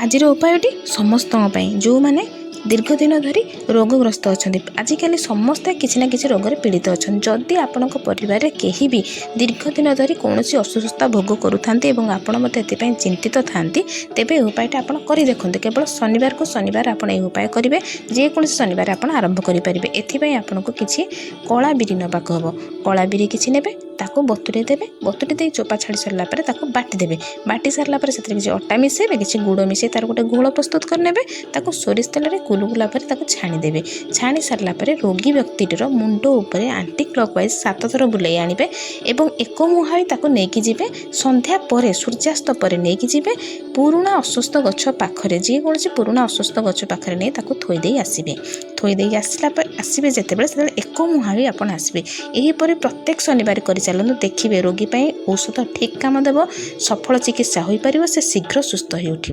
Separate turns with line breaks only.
आजिर उपायटी समस्त जो मैंने दीर्घ दिन धरी रोगग्रस्त अच्छा आजिकल समस्ते किसी ना कि रोग पीड़ित अच्छा जदि आपण परिवार कहीं भी दीर्घ दिन धरी कौन असुस्थता भोग करूँ चिंतित था तेज उपायटा आप देखते केवल शनिवार को शनिवार आप उपाय करेंगे जेको शनिवार आप आरंभ करेंगे एपाई आपन को किसी कला बिरी नाक हम कला बिरी किसी ने बतुरे देवे बतुरी दे चोपा छाड़ी सारा बाटिदेवे बाटी सारा किसी अटा मिसेबे किसी गुड़ मिसे तार गोटे घोल प्रस्तुत करने सोरिष तेल गुलगुला छाणीदेवे छाणी सारा रोगी व्यक्तिर मुंड उपरे आंटी क्लॉकवाइज 7 थर बुलाई आनिबे एवं एक मुहाई नहीं जीवे संध्या पर सूर्यास्त पर नहीं जीवे पुराणा अस्वस्थ गछ पाखरे जेकोसी पुराणा अस्वस्थ गछ पाखरे नहीं थोईदे आसबे थोईदे आसबे जिते एक मुहाई आप आसबे यहीपर प्रत्येक शनिवार कर चलते देखिए रोगी औषध ठीक काम देव सफल चिकित्सा हो पार से शीघ्र सुस्थ हो उठिब।